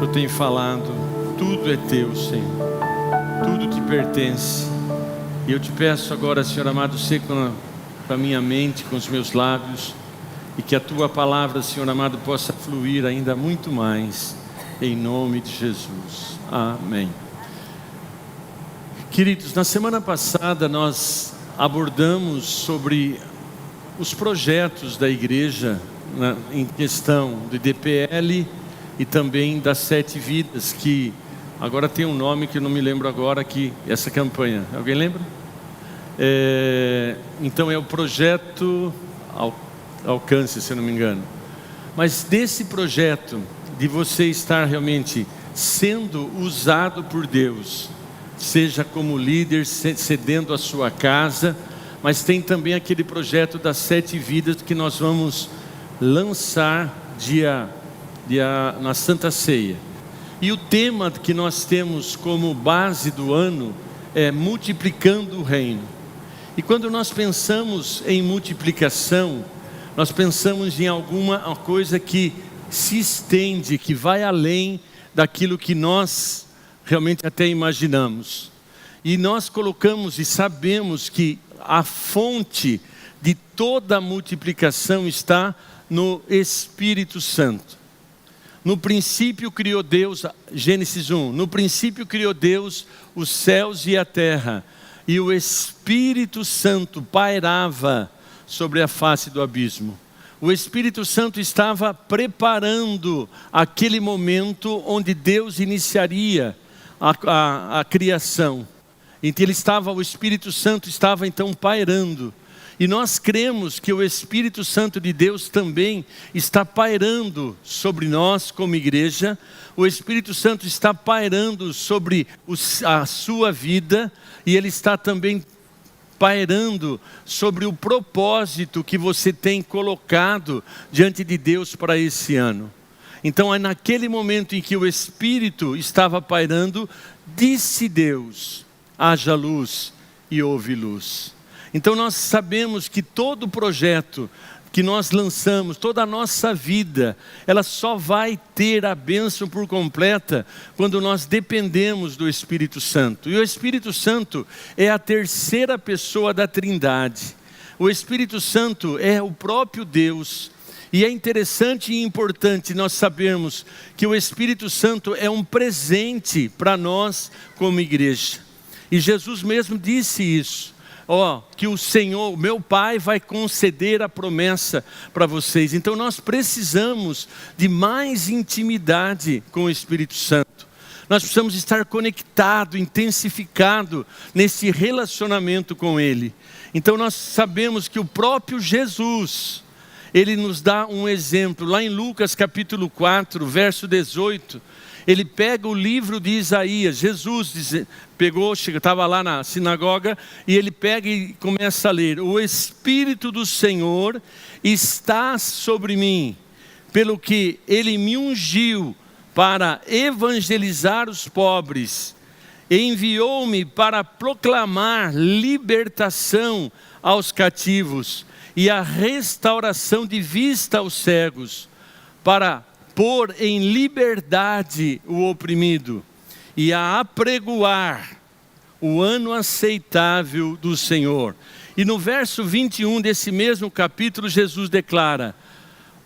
Eu tenho falado, tudo é teu, Senhor, tudo te pertence. E eu te peço agora, Senhor amado, seja com a minha mente, com os meus lábios, e que a tua palavra, Senhor amado, possa fluir ainda muito mais, em nome de Jesus. Amém. Queridos, na semana passada nós abordamos sobre os projetos da igreja em questão de DPL e também das 7 vidas, que agora tem um nome que eu não me lembro agora, que essa campanha, alguém lembra? Então é o projeto Alcance, se eu não me engano. Mas desse projeto de você estar realmente sendo usado por Deus, seja como líder, cedendo a sua casa, mas tem também aquele projeto das 7 vidas que nós vamos lançar na Santa Ceia. E o tema que nós temos como base do ano é multiplicando o reino. E quando nós pensamos em multiplicação, nós pensamos em alguma coisa que se estende, que vai além daquilo que nós realmente até imaginamos. E nós colocamos e sabemos que a fonte de toda a multiplicação está no Espírito Santo. No princípio criou Deus, Gênesis 1, no princípio criou Deus os céus e a terra, e o Espírito Santo pairava sobre a face do abismo. O Espírito Santo estava preparando aquele momento onde Deus iniciaria a criação. Então o Espírito Santo estava então pairando. E nós cremos que o Espírito Santo de Deus também está pairando sobre nós como igreja. O Espírito Santo está pairando sobre a sua vida, e Ele está também pairando sobre o propósito que você tem colocado diante de Deus para esse ano. Então é naquele momento em que o Espírito estava pairando, disse Deus: haja luz, e houve luz. Então nós sabemos que todo projeto que nós lançamos, toda a nossa vida, ela só vai ter a bênção por completa quando nós dependemos do Espírito Santo. E o Espírito Santo é a terceira pessoa da Trindade. O Espírito Santo é o próprio Deus. E é interessante e importante nós sabermos que o Espírito Santo é um presente para nós como igreja. E Jesus mesmo disse isso. Que o Senhor, meu Pai, vai conceder a promessa para vocês. Então nós precisamos de mais intimidade com o Espírito Santo. Nós precisamos estar conectado, intensificado nesse relacionamento com Ele. Então nós sabemos que o próprio Jesus, Ele nos dá um exemplo. Lá em Lucas capítulo 4, verso 18, Ele pega o livro de Isaías. Jesus estava lá na sinagoga, e ele pega e começa a ler: o Espírito do Senhor está sobre mim, pelo que Ele me ungiu para evangelizar os pobres, e enviou-me para proclamar libertação aos cativos, e a restauração de vista aos cegos, para pôr em liberdade o oprimido, e a apregoar o ano aceitável do Senhor. E no verso 21 desse mesmo capítulo, Jesus declara: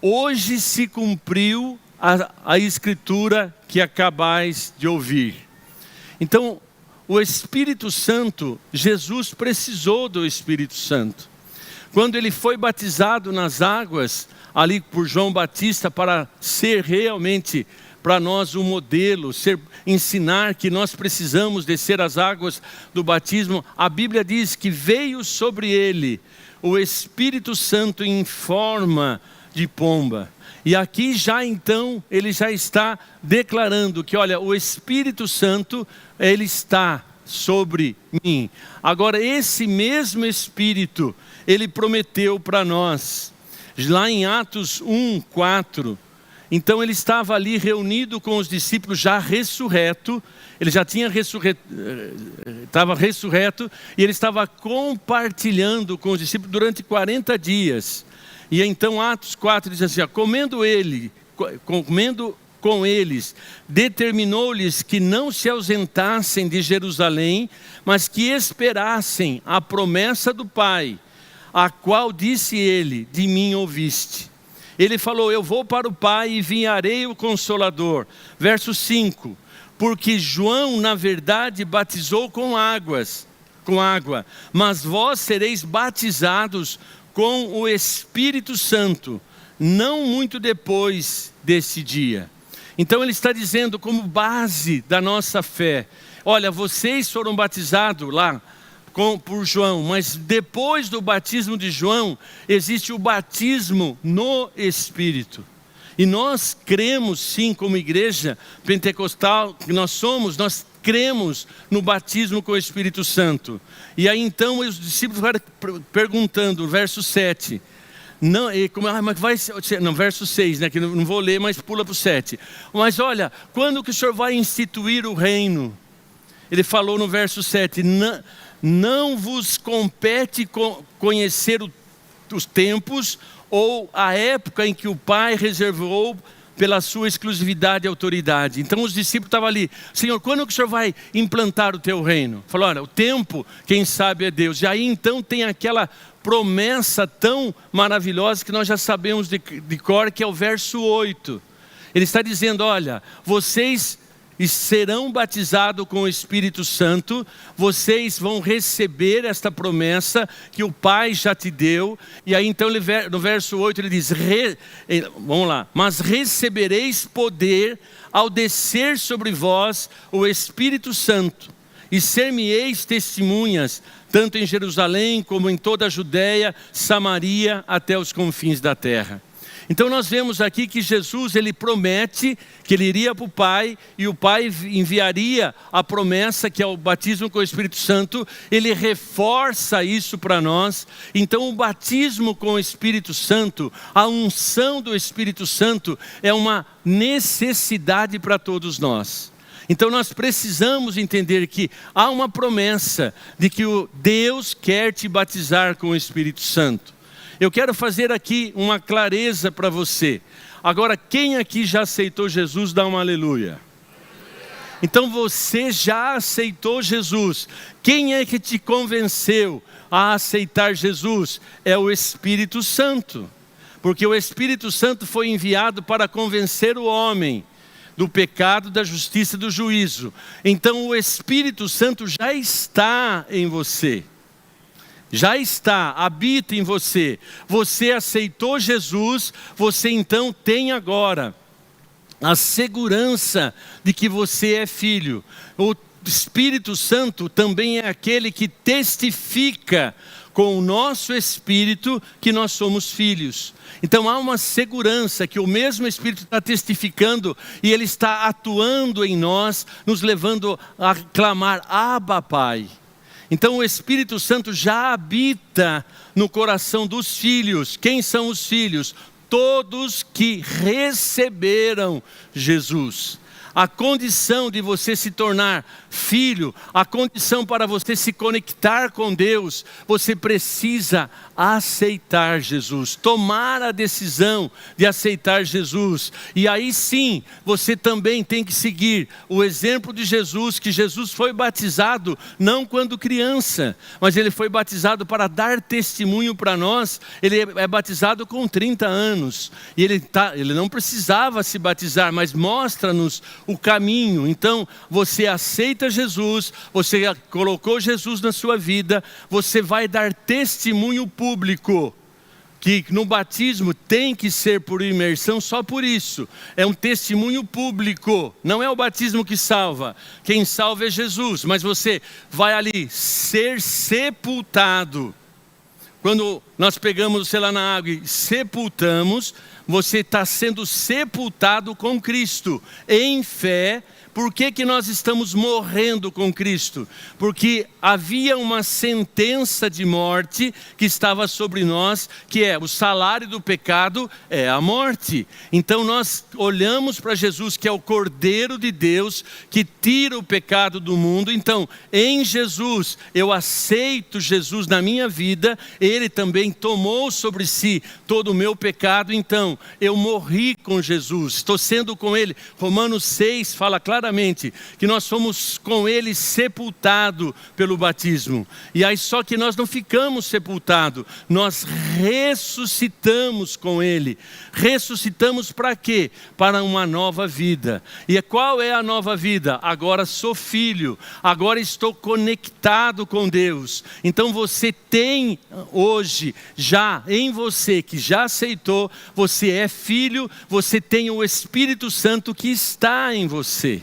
hoje se cumpriu a escritura que acabais de ouvir. Então, o Espírito Santo, Jesus precisou do Espírito Santo. Quando ele foi batizado nas águas, ali por João Batista, para ser realmente para nós um modelo, ensinar que nós precisamos descer as águas do batismo, a Bíblia diz que veio sobre ele o Espírito Santo em forma de pomba. E aqui já então, ele já está declarando que, olha, o Espírito Santo, ele está sobre mim. Agora, esse mesmo Espírito, ele prometeu para nós, lá em Atos 1:4, então ele estava ali reunido com os discípulos já ressurreto, ele já tinha estava ressurreto, e ele estava compartilhando com os discípulos durante 40 dias. E então Atos 4 diz assim: comendo com eles, determinou-lhes que não se ausentassem de Jerusalém, mas que esperassem a promessa do Pai, a qual disse ele: de mim ouviste. Ele falou: eu vou para o Pai e enviarei o Consolador. Verso 5, porque João na verdade batizou com água, mas vós sereis batizados com o Espírito Santo, não muito depois desse dia. Então ele está dizendo, como base da nossa fé: olha, vocês foram batizados lá por João, mas depois do batismo de João, existe o batismo no Espírito. E nós cremos sim, como igreja pentecostal que nós cremos no batismo com o Espírito Santo. E aí então os discípulos ficaram perguntando, verso 7, verso 6, né, que não vou ler, mas pula para o 7. Mas olha, quando que o Senhor vai instituir o reino? Ele falou no verso 7, não vos compete conhecer os tempos ou a época em que o Pai reservou pela sua exclusividade e autoridade. Então os discípulos estavam ali: Senhor, quando que o Senhor vai implantar o teu reino? Falou: olha, o tempo, quem sabe é Deus. E aí então tem aquela promessa tão maravilhosa que nós já sabemos de cor, que é o verso 8. Ele está dizendo: olha, vocês serão batizados com o Espírito Santo, vocês vão receber esta promessa que o Pai já te deu. E aí então no verso 8 ele diz, vamos lá: mas recebereis poder ao descer sobre vós o Espírito Santo, e ser-me-eis testemunhas, tanto em Jerusalém como em toda a Judéia, Samaria, até os confins da terra. Então nós vemos aqui que Jesus, ele promete que ele iria para o Pai, e o Pai enviaria a promessa que é o batismo com o Espírito Santo. Ele reforça isso para nós. Então o batismo com o Espírito Santo, a unção do Espírito Santo, é uma necessidade para todos nós. Então nós precisamos entender que há uma promessa de que o Deus quer te batizar com o Espírito Santo. Eu quero fazer aqui uma clareza para você. Agora, quem aqui já aceitou Jesus, dá um aleluia. Então você já aceitou Jesus. Quem é que te convenceu a aceitar Jesus? É o Espírito Santo. Porque o Espírito Santo foi enviado para convencer o homem do pecado, da justiça e do juízo. Então o Espírito Santo já está em você. Já está, habita em você. Você aceitou Jesus, você então tem agora a segurança de que você é filho. O Espírito Santo também é aquele que testifica com o nosso espírito que nós somos filhos. Então há uma segurança que o mesmo Espírito está testificando, e ele está atuando em nós, nos levando a clamar: Abba, Pai. Então o Espírito Santo já habita no coração dos filhos. Quem são os filhos? Todos que receberam Jesus. A condição de você se tornar filho, a condição para você se conectar com Deus, você precisa aceitar Jesus, tomar a decisão de aceitar Jesus. E aí sim, você também tem que seguir o exemplo de Jesus, que Jesus foi batizado não quando criança, mas ele foi batizado para dar testemunho para nós. Ele é batizado com 30 anos, e ele não precisava se batizar, mas mostra-nos o caminho. Então você aceita Jesus, você colocou Jesus na sua vida, você vai dar testemunho público, que no batismo tem que ser por imersão, só por isso, é um testemunho público, não é o batismo que salva, quem salva é Jesus, mas você vai ali ser sepultado. Quando nós pegamos você lá na água e sepultamos, você está sendo sepultado com Cristo, em fé. Por que nós estamos morrendo com Cristo? Porque havia uma sentença de morte que estava sobre nós, que é o salário do pecado é a morte. Então nós olhamos para Jesus, que é o Cordeiro de Deus, que tira o pecado do mundo. Então em Jesus, eu aceito Jesus na minha vida, Ele também tomou sobre si todo o meu pecado, então eu morri com Jesus, estou sendo com Ele. Romanos 6 fala claramente que nós fomos com Ele sepultados pelo batismo. E aí só que nós não ficamos sepultados, nós ressuscitamos com Ele. Ressuscitamos para quê? Para uma nova vida. E qual é a nova vida? Agora sou filho, agora estou conectado com Deus. Então você tem hoje, já em você, que já aceitou, você é filho, você tem o Espírito Santo que está em você.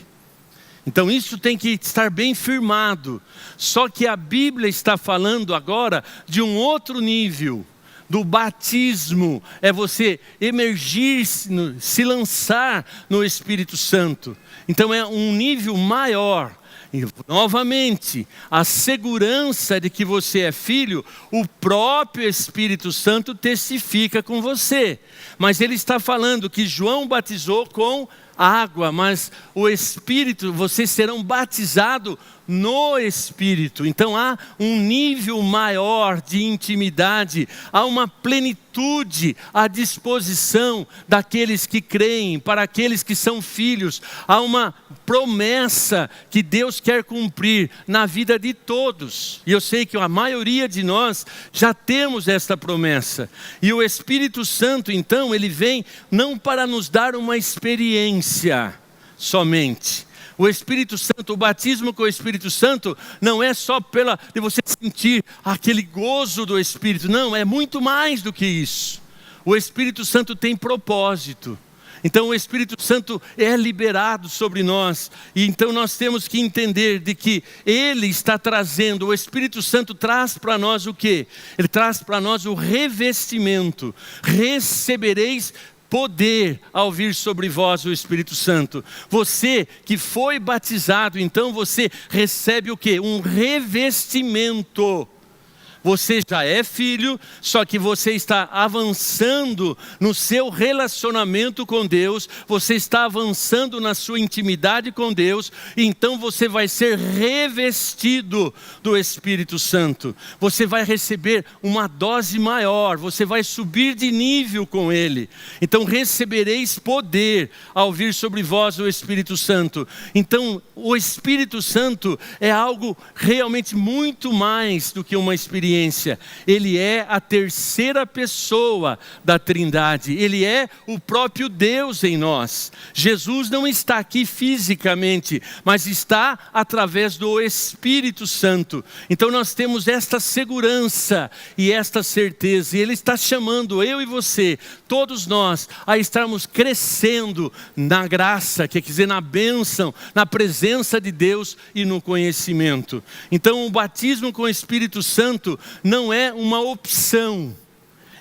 Então isso tem que estar bem firmado. Só que a Bíblia está falando agora de um outro nível. Do batismo, é você emergir, se lançar no Espírito Santo. Então é um nível maior. E novamente, a segurança de que você é filho, o próprio Espírito Santo testifica com você. Mas ele está falando que João batizou com água, mas o Espírito, vocês serão batizados no Espírito. Então há um nível maior de intimidade, há uma plenitude à disposição daqueles que creem, para aqueles que são filhos. Há uma promessa que Deus quer cumprir na vida de todos. E eu sei que a maioria de nós já temos esta promessa. E o Espírito Santo, então, ele vem não para nos dar uma experiência somente. O Espírito Santo, o batismo com o Espírito Santo, não é só de você sentir aquele gozo do Espírito. Não, é muito mais do que isso. O Espírito Santo tem propósito. Então o Espírito Santo é liberado sobre nós. E então nós temos que entender de que Ele está trazendo, o Espírito Santo traz para nós o quê? Ele traz para nós o revestimento. Recebereis poder ao vir sobre vós o Espírito Santo. Você que foi batizado, então você recebe o quê? Um revestimento. Você já é filho, só que você está avançando no seu relacionamento com Deus, você está avançando na sua intimidade com Deus, então você vai ser revestido do Espírito Santo. Você vai receber uma dose maior, você vai subir de nível com Ele. Então recebereis poder ao vir sobre vós o Espírito Santo. Então o Espírito Santo é algo realmente muito mais do que uma experiência. Ele é a terceira pessoa da Trindade. Ele é o próprio Deus em nós. Jesus não está aqui fisicamente, mas está através do Espírito Santo. Então nós temos esta segurança e esta certeza. E Ele está chamando eu e você, todos nós, a estarmos crescendo na graça, quer dizer, na bênção, na presença de Deus e no conhecimento. Então o batismo com o Espírito Santo não é uma opção,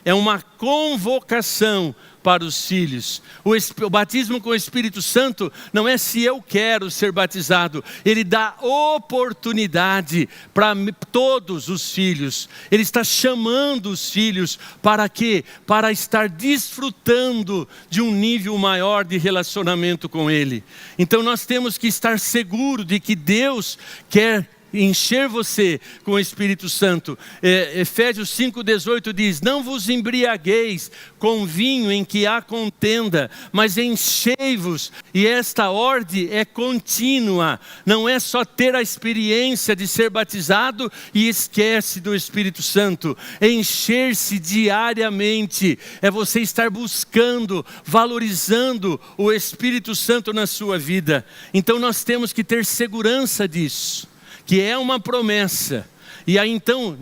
é uma convocação para os filhos. O batismo com o Espírito Santo não é se eu quero ser batizado, ele dá oportunidade para todos os filhos. Ele está chamando os filhos para quê? Para estar desfrutando de um nível maior de relacionamento com Ele. Então nós temos que estar seguros de que Deus quer encher você com o Espírito Santo. Efésios 5,18 diz: não vos embriagueis com vinho em que há contenda, mas enchei-vos. E esta ordem é contínua, não é só ter a experiência de ser batizado e esquece do Espírito Santo. Encher-se diariamente é você estar buscando, valorizando o Espírito Santo na sua vida. Então nós temos que ter segurança disso, que é uma promessa. E aí então,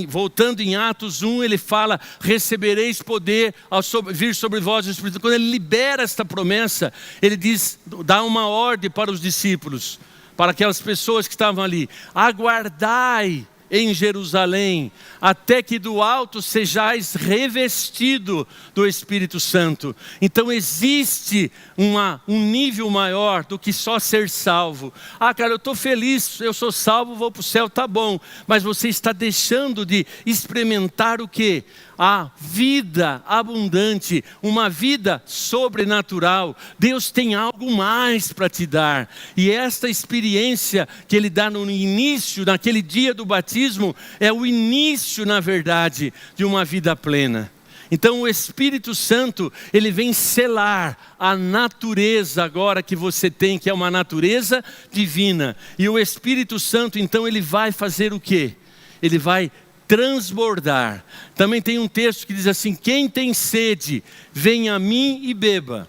voltando em Atos 1, ele fala: recebereis poder ao vir sobre vós o Espírito. Quando ele libera esta promessa, ele diz, dá uma ordem para os discípulos, para aquelas pessoas que estavam ali: aguardai em Jerusalém, até que do alto sejais revestido do Espírito Santo. Então existe um nível maior do que só ser salvo. Cara, eu estou feliz, eu sou salvo, vou para o céu, tá bom. Mas você está deixando de experimentar o quê? A vida abundante, uma vida sobrenatural. Deus tem algo mais para te dar. E esta experiência que Ele dá no início, naquele dia do batismo, batismo é o início, na verdade, de uma vida plena. Então o Espírito Santo, ele vem selar a natureza agora que você tem, que é uma natureza divina. E o Espírito Santo, então, ele vai fazer o quê? Ele vai transbordar. Também tem um texto que diz assim: quem tem sede, venha a mim e beba.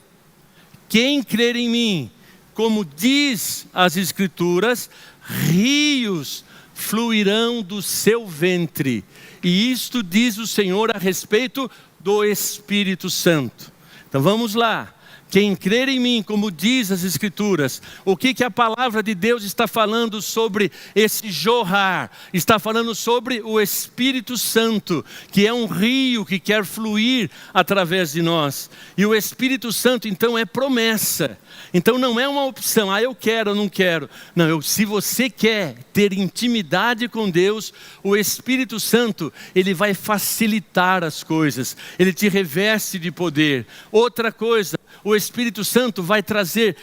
Quem crer em mim, como diz as Escrituras, rios fluirão do seu ventre. E isto diz o Senhor a respeito do Espírito Santo. Então vamos lá. Quem crer em mim, como diz as Escrituras, o que a palavra de Deus está falando sobre esse jorrar? Está falando sobre o Espírito Santo, que é um rio que quer fluir através de nós. E o Espírito Santo, então, é promessa. Então não é uma opção, eu quero ou não quero. Não, se você quer ter intimidade com Deus, o Espírito Santo, ele vai facilitar as coisas. Ele te reveste de poder. Outra coisa, o Espírito Santo vai trazer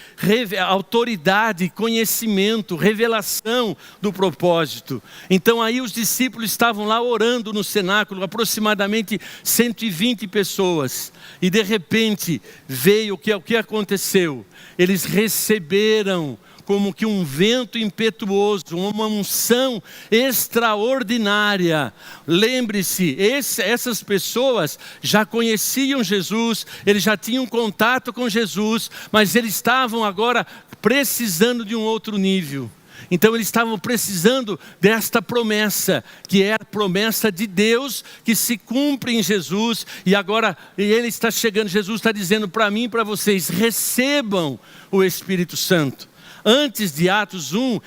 autoridade, conhecimento, revelação do propósito. Então aí os discípulos estavam lá orando no cenáculo, aproximadamente 120 pessoas. E de repente veio o que aconteceu? Eles receberam como que um vento impetuoso, uma unção extraordinária. Lembre-se, essas pessoas já conheciam Jesus, eles já tinham contato com Jesus, mas eles estavam agora precisando de um outro nível. Então eles estavam precisando desta promessa, que é a promessa de Deus, que se cumpre em Jesus. E agora ele está chegando, Jesus está dizendo para mim e para vocês: recebam o Espírito Santo. Antes de Atos 1,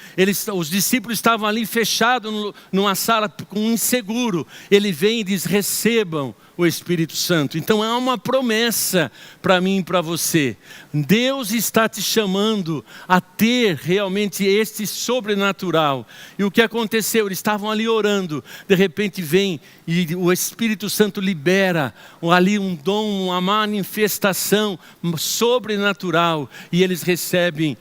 os discípulos estavam ali fechados numa sala com um inseguro. Ele vem e diz: recebam o Espírito Santo. Então há uma promessa para mim e para você. Deus está te chamando a ter realmente este sobrenatural. E o que aconteceu? Eles estavam ali orando. De repente vem e o Espírito Santo libera ali um dom, uma manifestação sobrenatural. E eles recebem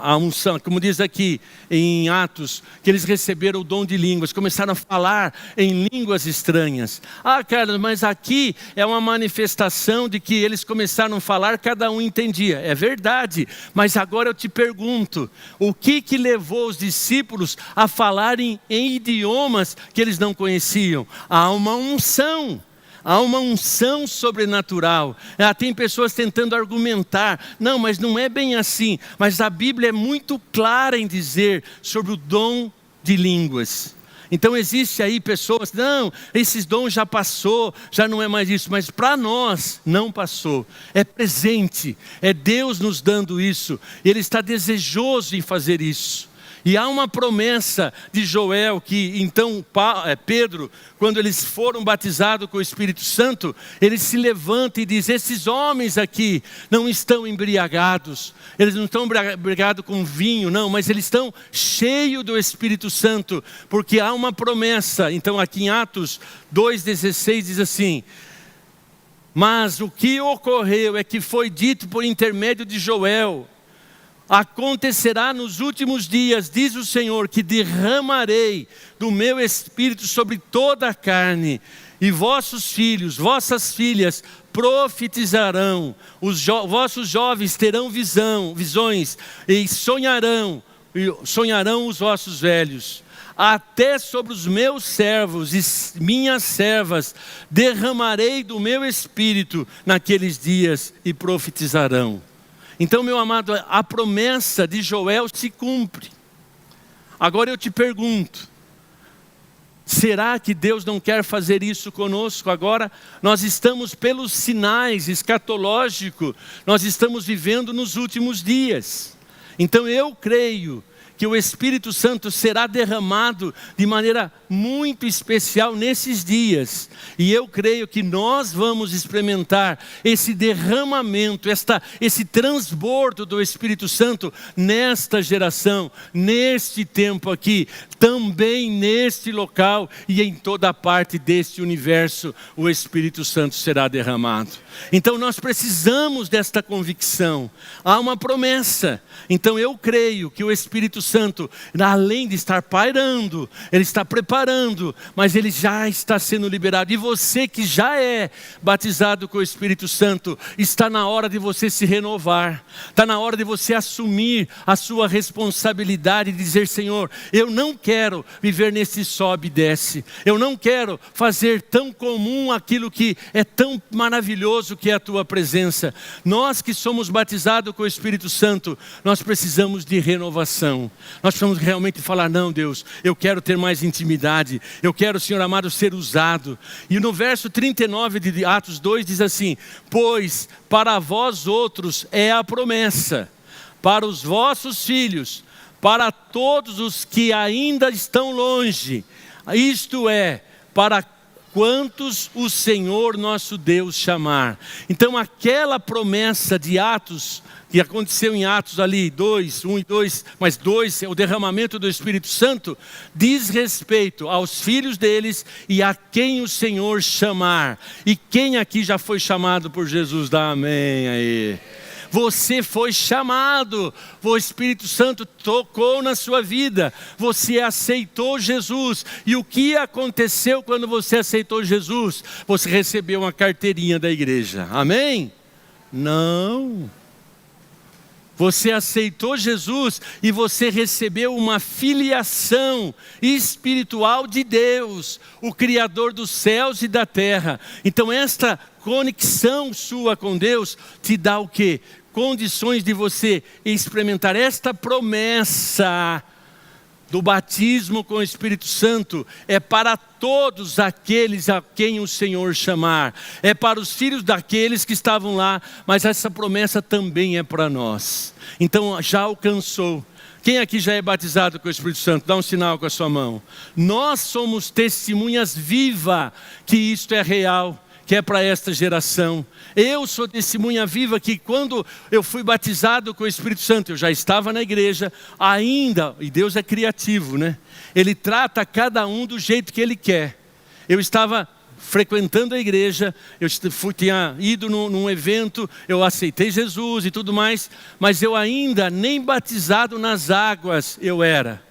a unção, como diz aqui em Atos, que eles receberam o dom de línguas, começaram a falar em línguas estranhas. Carlos, mas aqui é uma manifestação de que eles começaram a falar, cada um entendia. É verdade, mas agora eu te pergunto, o que levou os discípulos a falarem em idiomas que eles não conheciam? Há uma unção. Há uma unção sobrenatural. Tem pessoas tentando argumentar: não, mas não é bem assim. Mas a Bíblia é muito clara em dizer sobre o dom de línguas. Então existe aí pessoas: não, esses dons já passou, já não é mais isso. Mas para nós não passou, é presente, é Deus nos dando isso. Ele está desejoso em fazer isso. E há uma promessa de Joel que então Pedro, quando eles foram batizados com o Espírito Santo, ele se levanta e diz: esses homens aqui não estão embriagados, eles não estão embriagados com vinho, não, mas eles estão cheios do Espírito Santo, porque há uma promessa. Então aqui em Atos 2,16 diz assim: mas o que ocorreu é que foi dito por intermédio de Joel: acontecerá nos últimos dias, diz o Senhor, que derramarei do meu Espírito sobre toda a carne, e vossos filhos, vossas filhas profetizarão, vossos jovens terão visões, e sonharão os vossos velhos. Até sobre os meus servos e minhas servas derramarei do meu Espírito naqueles dias, e profetizarão. Então, meu amado, a promessa de Joel se cumpre. Agora eu te pergunto: será que Deus não quer fazer isso conosco agora? Nós estamos pelos sinais escatológicos, nós estamos vivendo nos últimos dias. Então eu creio que o Espírito Santo será derramado de maneira muito especial nesses dias. E eu creio que nós vamos experimentar esse derramamento, esse transbordo do Espírito Santo nesta geração, neste tempo aqui, também neste local e em toda parte deste universo, o Espírito Santo será derramado. Então nós precisamos desta convicção. Há uma promessa. Então eu creio que o Espírito Santo, além de estar pairando, Ele está preparando, mas Ele já está sendo liberado. E você que já é batizado com o Espírito Santo, está na hora de você se renovar, está na hora de você assumir a sua responsabilidade e dizer: Senhor, eu não quero viver nesse sobe e desce, eu não quero fazer tão comum aquilo que é tão maravilhoso que é a Tua presença. Nós que somos batizados com o Espírito Santo, nós precisamos de renovação. Nós precisamos realmente falar: não, Deus, eu quero ter mais intimidade, eu quero, Senhor amado, ser usado. E no verso 39 de Atos 2 diz assim: pois para vós outros é a promessa, para os vossos filhos, para todos os que ainda estão longe, isto é, para quantos o Senhor nosso Deus chamar. Então aquela promessa de Atos, que aconteceu em Atos ali, 2, 1 e 2, mas 2 é o derramamento do Espírito Santo, diz respeito aos filhos deles e a quem o Senhor chamar. E quem aqui já foi chamado por Jesus? Dá amém aí. Você foi chamado, o Espírito Santo tocou na sua vida, você aceitou Jesus. E o que aconteceu quando você aceitou Jesus? Você recebeu uma carteirinha da igreja, amém? Não. Você aceitou Jesus e você recebeu uma filiação espiritual de Deus, o Criador dos céus e da terra. Então esta conexão sua com Deus te dá o quê? Condições de você experimentar esta promessa do batismo com o Espírito Santo. É para todos aqueles a quem o Senhor chamar, é para os filhos daqueles que estavam lá, mas essa promessa também é para nós. Então já alcançou. Quem aqui já é batizado com o Espírito Santo? Dá um sinal com a sua mão. Nós somos testemunhas vivas que isto é real, que é para esta geração. Eu sou testemunha viva que quando eu fui batizado com o Espírito Santo, eu já estava na igreja ainda, e Deus é criativo, né? Ele trata cada um do jeito que Ele quer. Eu estava frequentando a igreja, tinha ido num evento, eu aceitei Jesus e tudo mais, mas eu ainda nem batizado nas águas eu era.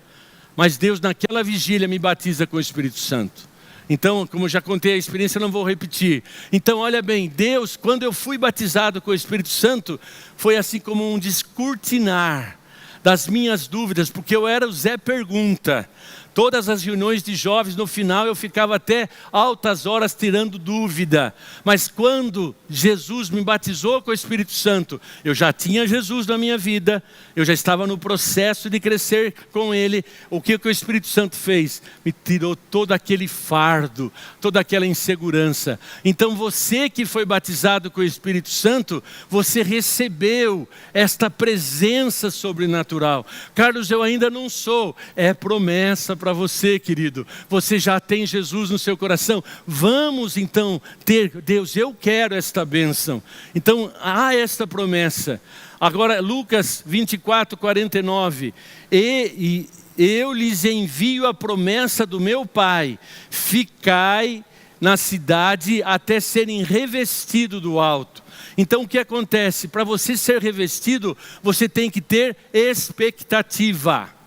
Mas Deus naquela vigília me batiza com o Espírito Santo. Então, como eu já contei a experiência, eu não vou repetir. Então, olha bem, Deus, quando eu fui batizado com o Espírito Santo, foi assim como um descortinar das minhas dúvidas, porque eu era o Zé Pergunta. Todas as reuniões de jovens, no final eu ficava até altas horas tirando dúvida. Mas quando Jesus me batizou com o Espírito Santo, eu já tinha Jesus na minha vida, eu já estava no processo de crescer com Ele. O que o Espírito Santo fez? Me tirou todo aquele fardo, toda aquela insegurança. Então você que foi batizado com o Espírito Santo, você recebeu esta presença sobrenatural. Carlos, eu ainda não sou. É promessa para você, querido. Você já tem Jesus no seu coração. Vamos então ter, Deus, eu quero esta bênção. Então há esta promessa. Agora Lucas 24, 49. E eu lhes envio a promessa do meu Pai. Ficai na cidade até serem revestidos do alto. Então o que acontece? Para você ser revestido, você tem que ter expectativa.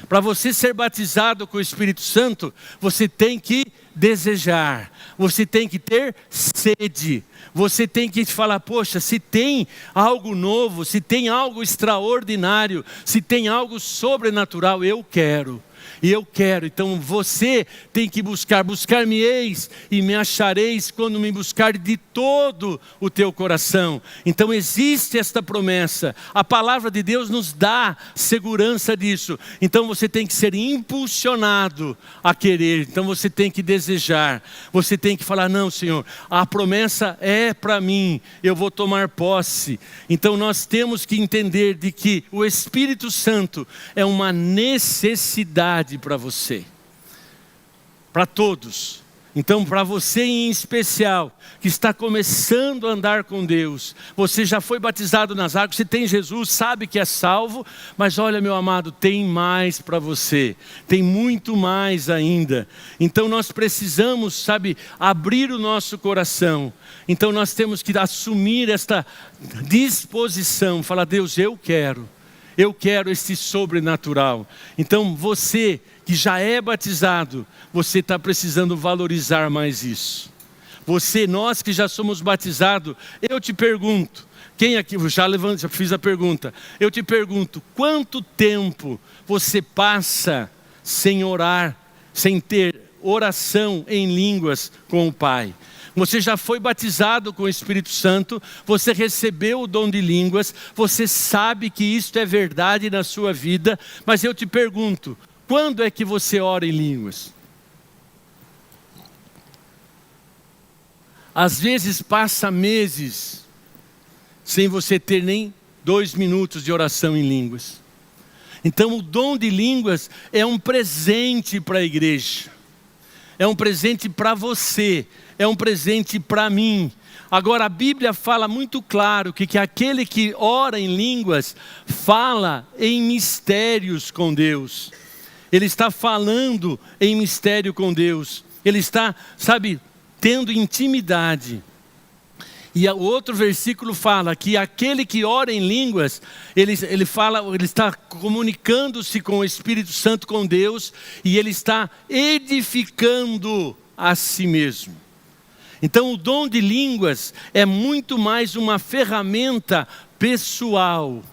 Para você ser batizado com o Espírito Santo, você tem que desejar, você tem que ter sede, você tem que falar: poxa, se tem algo novo, se tem algo extraordinário, se tem algo sobrenatural, eu quero. E eu quero. Então você tem que buscar-me-eis e me achareis quando me buscar de todo o teu coração. Então existe esta promessa, a palavra de Deus nos dá segurança disso. Então você tem que ser impulsionado a querer, então você tem que desejar, você tem que falar: não, Senhor, a promessa é para mim, eu vou tomar posse. Então nós temos que entender de que o Espírito Santo é uma necessidade para você, para todos. Então para você em especial, que está começando a andar com Deus, você já foi batizado nas águas, você tem Jesus, sabe que é salvo, mas olha, meu amado, tem mais para você, tem muito mais ainda. Então nós precisamos, sabe, abrir o nosso coração. Então nós temos que assumir esta disposição, falar: Deus, eu quero. Eu quero esse sobrenatural. Então você que já é batizado, você está precisando valorizar mais isso. Nós que já somos batizados, eu te pergunto, quem aqui, já fiz a pergunta, eu te pergunto, quanto tempo você passa sem orar, sem ter oração em línguas com o Pai? Você já foi batizado com o Espírito Santo, você recebeu o dom de línguas, você sabe que isto é verdade na sua vida, mas eu te pergunto, quando é que você ora em línguas? Às vezes passa meses sem você ter nem 2 minutos de oração em línguas. Então o dom de línguas é um presente para a igreja, é um presente para você, é um presente para mim. Agora a Bíblia fala muito claro que aquele que ora em línguas fala em mistérios com Deus. Ele está falando em mistério com Deus. Ele está, tendo intimidade. E o outro versículo fala que aquele que ora em línguas, ele está comunicando-se com o Espírito Santo, com Deus, e ele está edificando a si mesmo. Então o dom de línguas é muito mais uma ferramenta pessoal.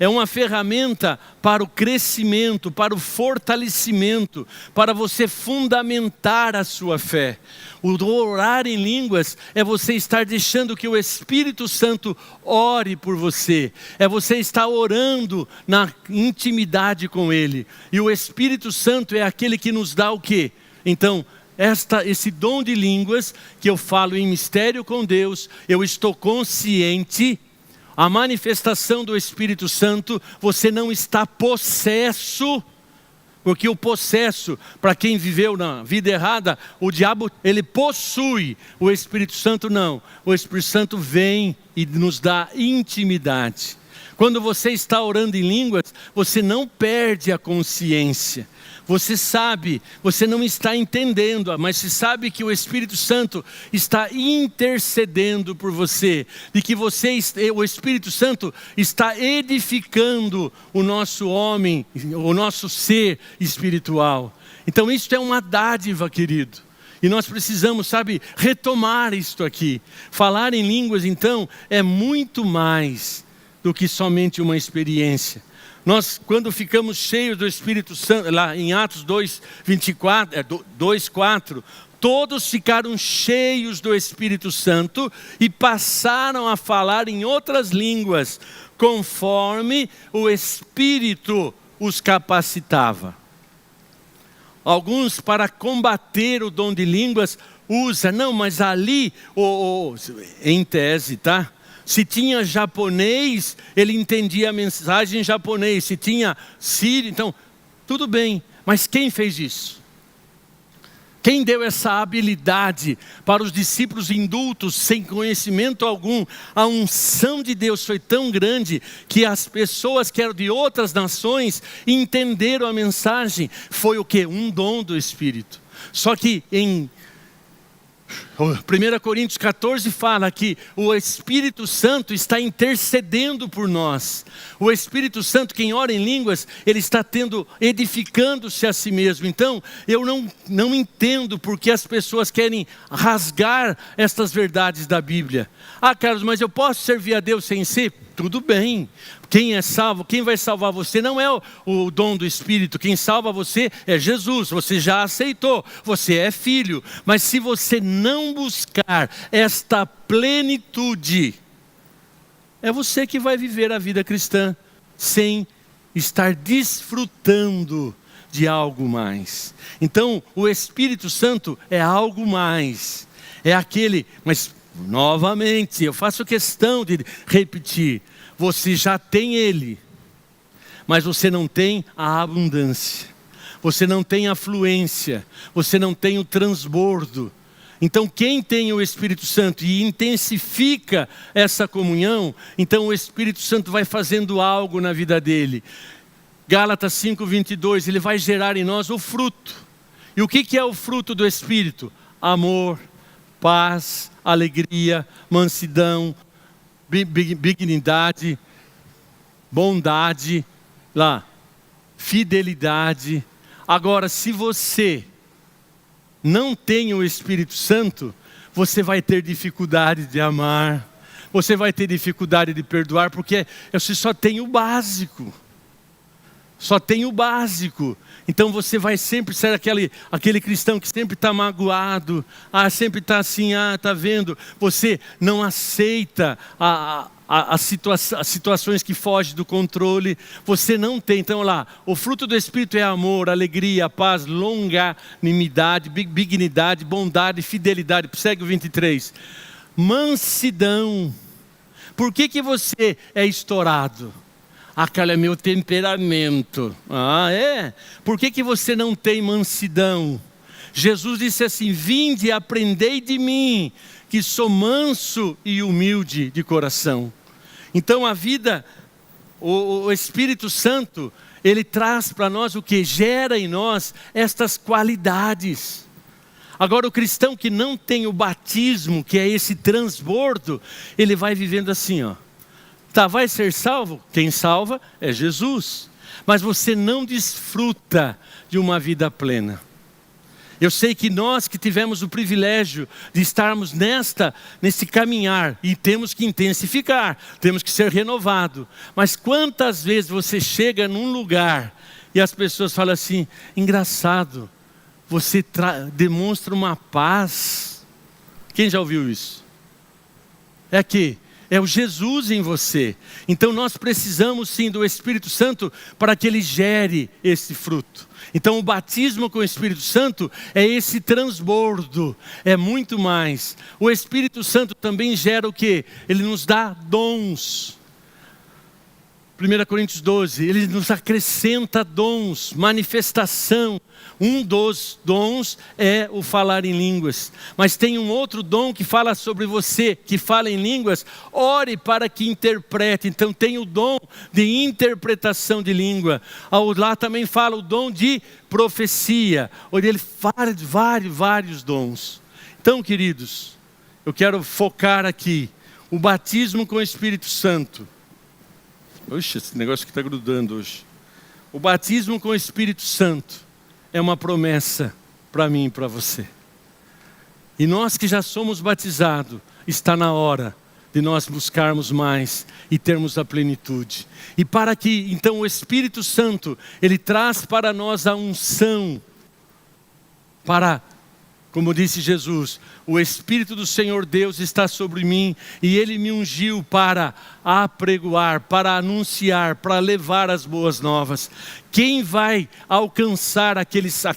É uma ferramenta para o crescimento, para o fortalecimento, para você fundamentar a sua fé. O orar em línguas é você estar deixando que o Espírito Santo ore por você. É você estar orando na intimidade com Ele. E o Espírito Santo é aquele que nos dá o quê? Então, esse dom de línguas, que eu falo em mistério com Deus, eu estou consciente. A manifestação do Espírito Santo, você não está possesso, porque o possesso, para quem viveu na vida errada, o diabo, ele possui, o Espírito Santo não. O Espírito Santo vem e nos dá intimidade. Quando você está orando em línguas, você não perde a consciência. Você sabe, você não está entendendo, mas você sabe que o Espírito Santo está intercedendo por você, e que o Espírito Santo está edificando o nosso homem, o nosso ser espiritual. Então isso é uma dádiva, querido. E nós precisamos, retomar isto aqui. Falar em línguas, então, é muito mais do que somente uma experiência. Nós, quando ficamos cheios do Espírito Santo, lá em Atos 2:4, todos ficaram cheios do Espírito Santo e passaram a falar em outras línguas, conforme o Espírito os capacitava. Alguns, para combater o dom de línguas, mas ali, em tese, se tinha japonês, ele entendia a mensagem em japonês. Se tinha sírio, então, tudo bem. Mas quem fez isso? Quem deu essa habilidade para os discípulos indultos, sem conhecimento algum? A unção de Deus foi tão grande que as pessoas que eram de outras nações entenderam a mensagem. Foi o quê? Um dom do Espírito. Só que em 1 Coríntios 14 fala que o Espírito Santo está intercedendo por nós. O Espírito Santo, quem ora em línguas, ele está edificando-se a si mesmo. Então, eu não entendo porque as pessoas querem rasgar estas verdades da Bíblia. Carlos, mas eu posso servir a Deus sem ser? Tudo bem. Quem é salvo, quem vai salvar você não é o dom do Espírito. Quem salva você é Jesus. Você já aceitou, você é filho. Mas se você não buscar esta plenitude, é você que vai viver a vida cristã sem estar desfrutando de algo mais. Então o Espírito Santo é algo mais. É aquele, mas novamente, eu faço questão de repetir, você já tem Ele, mas você não tem a abundância, você não tem a fluência, você não tem o transbordo. Então quem tem o Espírito Santo e intensifica essa comunhão, então o Espírito Santo vai fazendo algo na vida dele. Gálatas 5:22, ele vai gerar em nós o fruto. E o que é o fruto do Espírito? Amor, paz, alegria, mansidão, benignidade, bondade, lá, fidelidade. Agora, se você não tem o Espírito Santo, você vai ter dificuldade de amar, você vai ter dificuldade de perdoar, porque você só tem o básico. Só tem o básico. Então você vai sempre ser aquele cristão que sempre está magoado, sempre está assim, está vendo. Você não aceita as situações que fogem do controle. Você não tem. Então lá, o fruto do Espírito é amor, alegria, paz, longanimidade, benignidade, bondade, fidelidade. Segue o 23. Mansidão. Por que você é estourado? Aquele é meu temperamento. É? Por que você não tem mansidão? Jesus disse assim: vinde e aprendei de mim, que sou manso e humilde de coração. Então a vida, o Espírito Santo, ele traz para nós o que gera em nós estas qualidades. Agora o cristão que não tem o batismo, que é esse transbordo, ele vai vivendo assim, Tá, vai ser salvo? Quem salva é Jesus. Mas você não desfruta de uma vida plena. Eu sei que nós que tivemos o privilégio de estarmos nesse caminhar, e temos que intensificar, temos que ser renovado. Mas quantas vezes você chega num lugar e as pessoas falam assim: engraçado, você demonstra uma paz. Quem já ouviu isso? É o Jesus em você. Então nós precisamos sim do Espírito Santo para que ele gere esse fruto. Então o batismo com o Espírito Santo é esse transbordo, é muito mais. O Espírito Santo também gera o quê? Ele nos dá dons. 1 Coríntios 12, ele nos acrescenta dons, manifestação. Um dos dons é o falar em línguas. Mas tem um outro dom que fala sobre você, que fala em línguas, ore para que interprete. Então tem o dom de interpretação de língua. Lá também fala o dom de profecia, onde ele fala de vários dons. Então, queridos, eu quero focar aqui, o batismo com o Espírito Santo. Oxe, esse negócio que está grudando hoje. O batismo com o Espírito Santo é uma promessa para mim e para você. E nós que já somos batizados, está na hora de nós buscarmos mais e termos a plenitude. E para que então o Espírito Santo, ele traz para nós a unção, como disse Jesus, o Espírito do Senhor Deus está sobre mim e Ele me ungiu para apregoar, para anunciar, para levar as boas novas. Quem vai alcançar as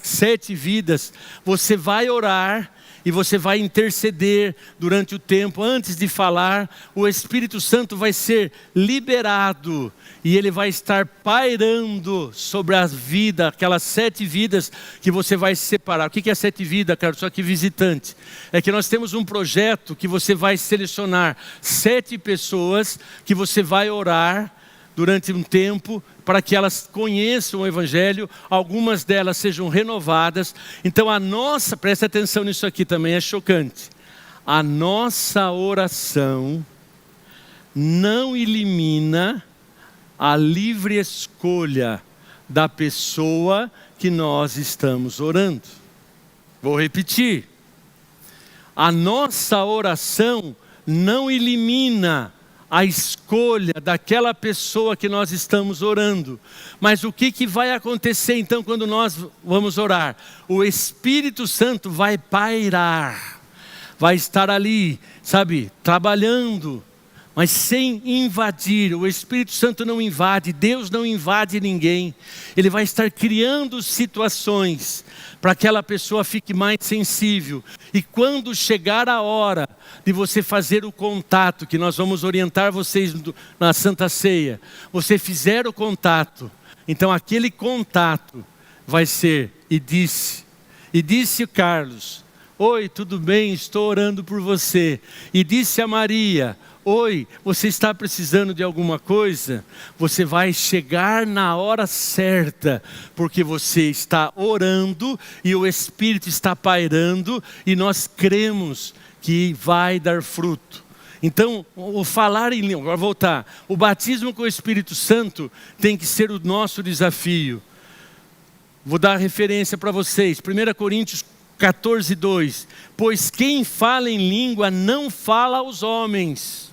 7 vidas, você vai orar e você vai interceder durante o tempo. Antes de falar, o Espírito Santo vai ser liberado e ele vai estar pairando sobre as vidas, aquelas 7 vidas que você vai separar. O que é 7 vidas, cara? Só que visitante. É que nós temos um projeto que você vai selecionar 7 pessoas que você vai orar durante um tempo, para que elas conheçam o Evangelho, algumas delas sejam renovadas. Então presta atenção nisso aqui também, é chocante. A nossa oração não elimina a livre escolha da pessoa que nós estamos orando. Vou repetir. A nossa oração não elimina a escolha daquela pessoa que nós estamos orando. Mas o que vai acontecer então quando nós vamos orar? O Espírito Santo vai pairar, vai estar ali, trabalhando, mas sem invadir. O Espírito Santo não invade, Deus não invade ninguém. Ele vai estar criando situações para que aquela pessoa fique mais sensível. E quando chegar a hora de você fazer o contato, que nós vamos orientar vocês na Santa Ceia, você fizer o contato, então aquele contato vai ser, e disse Carlos: oi, tudo bem? Estou orando por você. E disse a Maria: oi, você está precisando de alguma coisa? Você vai chegar na hora certa, porque você está orando e o Espírito está pairando e nós cremos que vai dar fruto. Então, o falar em língua, agora voltar, o batismo com o Espírito Santo tem que ser o nosso desafio. Vou dar a referência para vocês, 1 Coríntios 14:2, pois quem fala em língua não fala aos homens.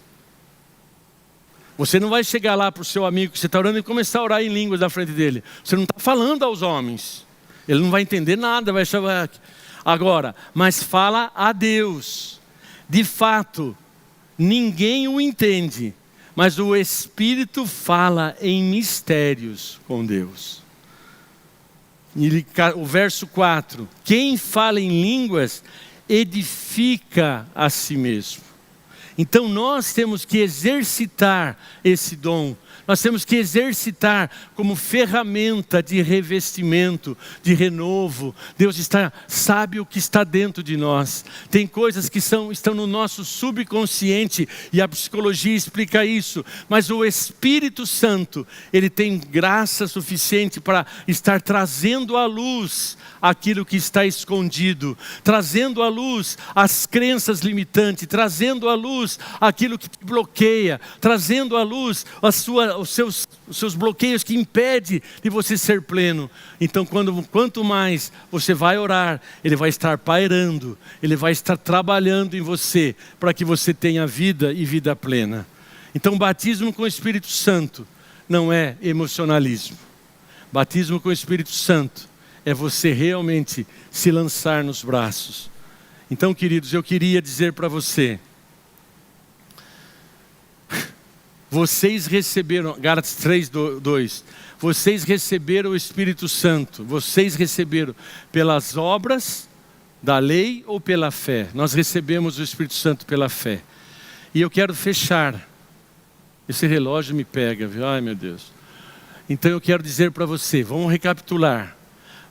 Você não vai chegar lá para o seu amigo que você está orando e começar a orar em línguas na frente dele. Você não está falando aos homens. Ele não vai entender nada, vai chamar. Agora, mas fala a Deus. De fato, ninguém o entende, mas o Espírito fala em mistérios com Deus. O verso 4, quem fala em línguas edifica a si mesmo. Então nós temos que exercitar esse dom. Nós temos que exercitar como ferramenta de revestimento, de renovo. Deus sabe o que está dentro de nós. Tem coisas que estão no nosso subconsciente e a psicologia explica isso. Mas o Espírito Santo, Ele tem graça suficiente para estar trazendo à luz aquilo que está escondido. Trazendo à luz as crenças limitantes. Trazendo à luz aquilo que te bloqueia. Trazendo à luz os seus bloqueios que impedem de você ser pleno. Então quanto mais você vai orar, Ele vai estar pairando, Ele vai estar trabalhando em você, para que você tenha vida e vida plena. Então batismo com o Espírito Santo não é emocionalismo. Batismo com o Espírito Santo é você realmente se lançar nos braços. Então, queridos, eu queria dizer para você, vocês receberam, Gálatas 3:2, vocês receberam o Espírito Santo, vocês receberam pelas obras da lei ou pela fé? Nós recebemos o Espírito Santo pela fé. E eu quero fechar, esse relógio me pega, viu? Ai meu Deus. Então eu quero dizer para você, vamos recapitular.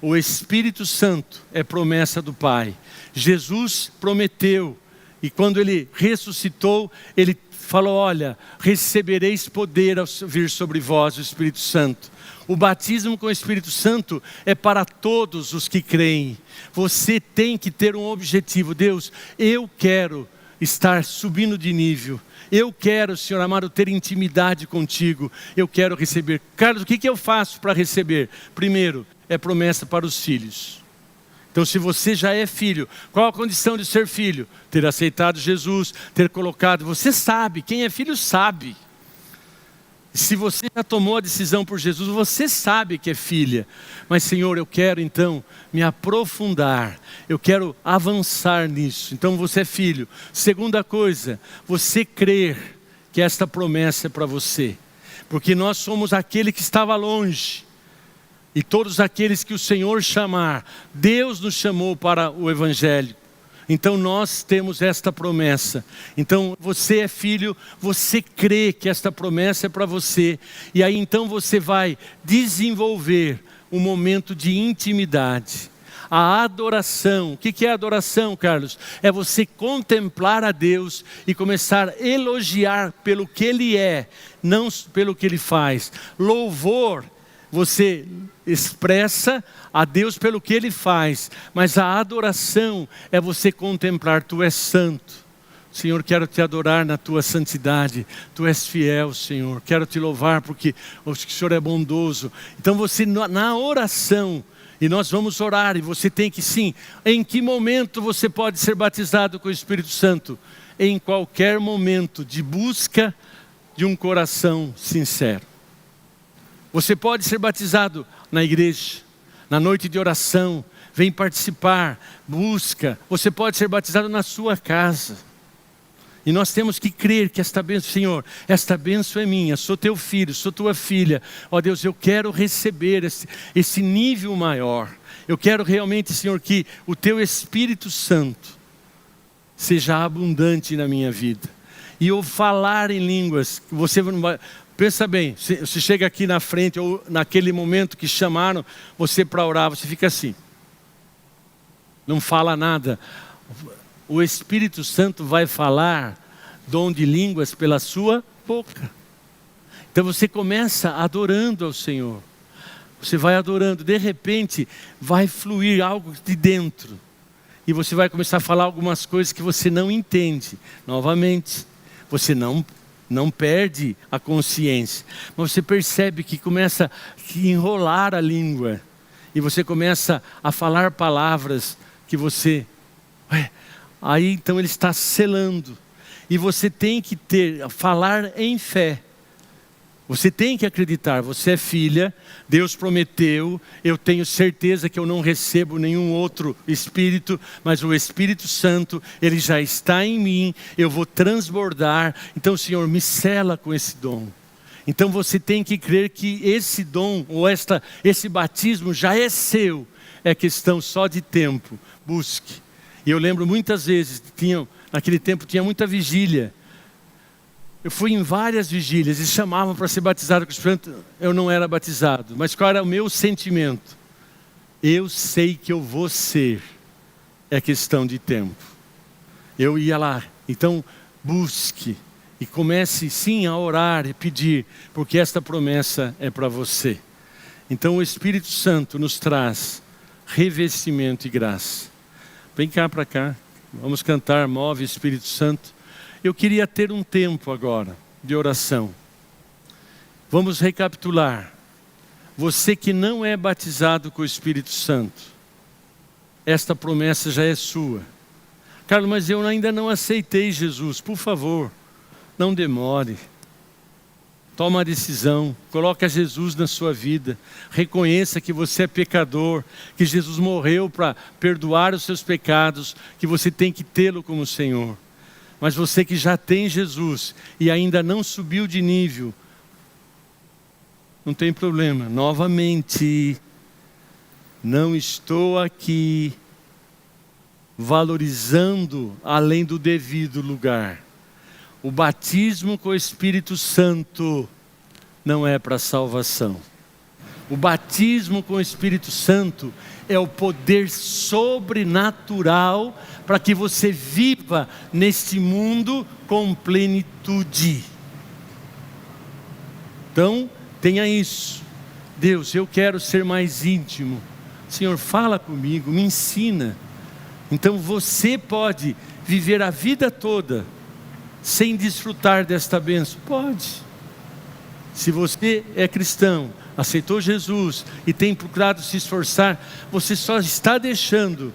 O Espírito Santo é promessa do Pai. Jesus prometeu, e quando Ele ressuscitou, Ele falou, olha, recebereis poder ao vir sobre vós o Espírito Santo. O batismo com o Espírito Santo é para todos os que creem. Você tem que ter um objetivo. Deus, eu quero estar subindo de nível. Eu quero, Senhor amado, ter intimidade contigo. Eu quero receber. Carlos, o que eu faço para receber? Primeiro, é promessa para os filhos. Então se você já é filho, qual a condição de ser filho? Ter aceitado Jesus, ter colocado, você sabe, quem é filho sabe. Se você já tomou a decisão por Jesus, você sabe que é filha. Mas Senhor, eu quero então me aprofundar, eu quero avançar nisso. Então você é filho. Segunda coisa, você crer que esta promessa é para você. Porque nós somos aquele que estava longe. E todos aqueles que o Senhor chamar, Deus nos chamou para o Evangelho. Então nós temos esta promessa. Então você é filho, você crê que esta promessa é para você. E aí então você vai desenvolver um momento de intimidade. A adoração, o que é adoração, Carlos? É você contemplar a Deus e começar a elogiar pelo que Ele é, não pelo que Ele faz. Louvor, você expressa a Deus pelo que Ele faz, mas a adoração é você contemplar, Tu és santo. Senhor, quero Te adorar na Tua santidade, Tu és fiel, Senhor, quero Te louvar porque o Senhor é bondoso. Então você na oração, e nós vamos orar, e você tem que sim, em que momento você pode ser batizado com o Espírito Santo? Em qualquer momento de busca de um coração sincero. Você pode ser batizado na igreja, na noite de oração, vem participar, busca. Você pode ser batizado na sua casa. E nós temos que crer que esta bênção, Senhor, esta bênção é minha, sou teu filho, sou tua filha. Ó Deus, eu quero receber esse nível maior. Eu quero realmente, Senhor, que o teu Espírito Santo seja abundante na minha vida. E eu falar em línguas, você não vai... Pensa bem, você chega aqui na frente ou naquele momento que chamaram você para orar, você fica assim. Não fala nada. O Espírito Santo vai falar dom de línguas pela sua boca. Então você começa adorando ao Senhor. Você vai adorando, de repente vai fluir algo de dentro. E você vai começar a falar algumas coisas que você não entende. Novamente. Você não perde a consciência, mas você percebe que começa a enrolar a língua, e você começa a falar palavras que você... Aí então ele está selando, e você tem que falar em fé. Você tem que acreditar, você é filha, Deus prometeu, eu tenho certeza que eu não recebo nenhum outro Espírito, mas o Espírito Santo, Ele já está em mim, eu vou transbordar, então Senhor, me sela com esse dom. Então você tem que crer que esse dom, ou esse batismo já é seu, é questão só de tempo, busque. E eu lembro muitas vezes, naquele tempo tinha muita vigília. Eu fui em várias vigílias, eles chamavam para ser batizado com o Espírito Santo, eu não era batizado. Mas qual era o meu sentimento? Eu sei que eu vou ser, é questão de tempo. Eu ia lá, então busque e comece sim a orar e pedir, porque esta promessa é para você. Então o Espírito Santo nos traz revestimento e graça. Vem cá para cá, vamos cantar Move Espírito Santo. Eu queria ter um tempo agora de oração. Vamos recapitular. Você que não é batizado com o Espírito Santo, esta promessa já é sua. Carlos, mas eu ainda não aceitei Jesus. Por favor, não demore. Toma a decisão, coloca Jesus na sua vida. Reconheça que você é pecador, que Jesus morreu para perdoar os seus pecados, que você tem que tê-lo como Senhor. Mas você que já tem Jesus e ainda não subiu de nível, não tem problema. Novamente, não estou aqui valorizando além do devido lugar. O batismo com o Espírito Santo não é para salvação. O batismo com o Espírito Santo é o poder sobrenatural para que você viva neste mundo com plenitude. Então, tenha isso. Deus, eu quero ser mais íntimo. Senhor, fala comigo, me ensina. Então você pode viver a vida toda sem desfrutar desta bênção? Pode. Se você é cristão, aceitou Jesus e tem procurado se esforçar, você só está deixando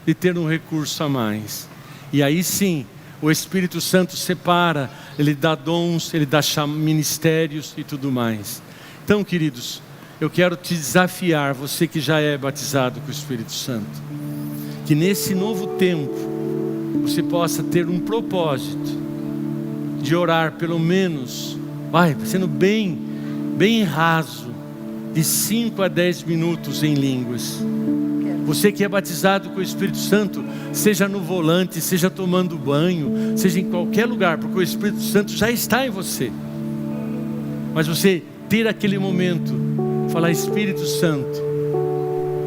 de ter um recurso a mais. E aí sim, o Espírito Santo separa, Ele dá dons, Ele dá ministérios e tudo mais. Então, queridos, eu quero te desafiar, você que já é batizado com o Espírito Santo, que nesse novo tempo, você possa ter um propósito de orar pelo menos, sendo bem raso, de 5 a 10 minutos em línguas. Você que é batizado com o Espírito Santo, seja no volante, seja tomando banho, seja em qualquer lugar, porque o Espírito Santo já está em você. Mas você ter aquele momento, falar: Espírito Santo,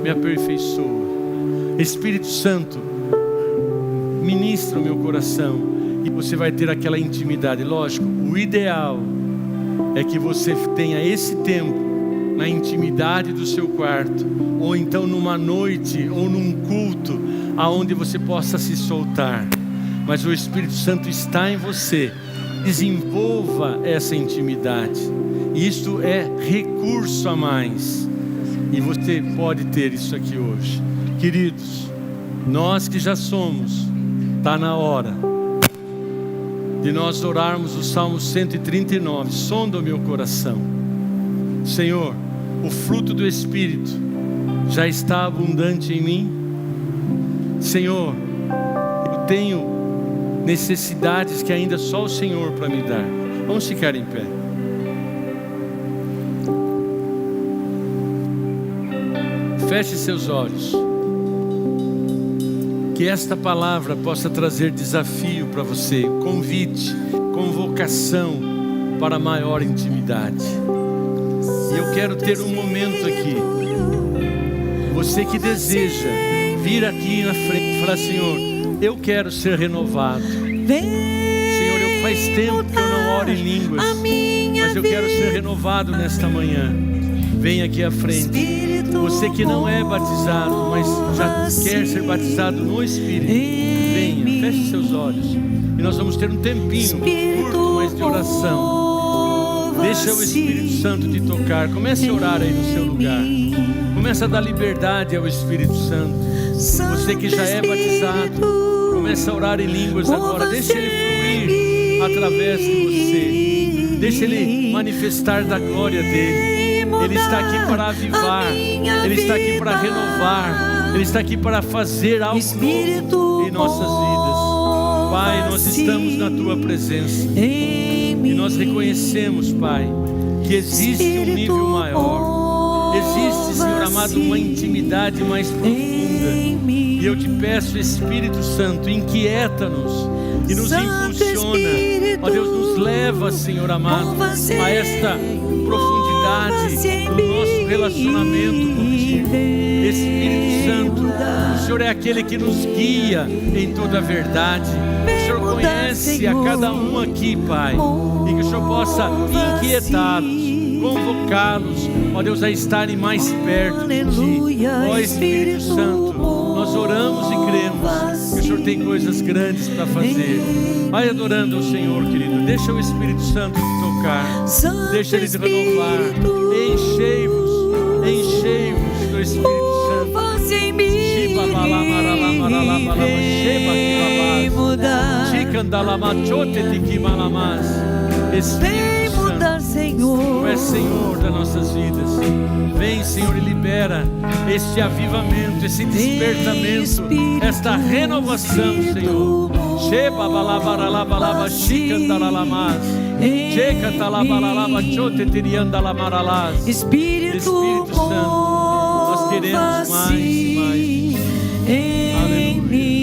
me aperfeiçoa. Espírito Santo, ministra o meu coração. E você vai ter aquela intimidade. Lógico, o ideal é que você tenha esse tempo na intimidade do seu quarto, ou então numa noite, ou num culto, aonde você possa se soltar. Mas o Espírito Santo está em você. Desenvolva essa intimidade. Isto é recurso a mais. E você pode ter isso aqui hoje. Queridos, nós que já somos, está na hora de nós orarmos o Salmo 139, sonda o meu coração. Senhor, o fruto do Espírito já está abundante em mim. Senhor, eu tenho necessidades que ainda só o Senhor para me dar. Vamos ficar em pé. Feche seus olhos. Que esta palavra possa trazer desafio para você, convite, convocação para maior intimidade. E eu quero ter um momento aqui. Você que deseja vir aqui na frente e falar: Senhor, eu quero ser renovado. Senhor, faz tempo que eu não oro em línguas, mas eu quero ser renovado nesta manhã. Vem aqui à frente. Você que não é batizado, mas já quer ser batizado no Espírito, venha. tempinho, feche seus olhos. E nós vamos ter um tempinho curto, mas de oração. Deixa o Espírito Santo te tocar. Comece a orar aí no seu lugar. Comece a dar liberdade ao Espírito Santo. Você que já é batizado, comece a orar em línguas agora. Deixa Ele fluir através de você. Deixa Ele manifestar da glória dele. Ele está aqui para avivar. Ele está aqui para renovar. Ele está aqui para fazer algo novo em nossas vidas. Pai, nós estamos na Tua presença. E nós reconhecemos, Pai, que existe um nível maior. Existe, Senhor amado, uma intimidade mais profunda. E eu te peço, Espírito Santo, inquieta-nos e nos impulsiona. Ó Deus, nos leva, Senhor amado, a esta profundidade do nosso relacionamento contigo. Espírito Santo, o Senhor é aquele que nos guia em toda a verdade. O Senhor conhece a cada um aqui, Pai, e que o Senhor possa inquietá-los, convocá-los, ó Deus, a estarem mais perto de Ti. Ó Espírito Santo, nós oramos e cremos que o Senhor tem coisas grandes para fazer. Vai adorando ao Senhor, querido. Deixa o Espírito Santo te tocar. Deixa Ele te renovar. Enchei-vos do Espírito Santo. Espírito Santo, Tu és Senhor das nossas vidas. Vem, Senhor, e libera este avivamento, esse despertamento, esta renovação, Senhor. Espírito Santo, nós queremos mais e mais. Aleluia.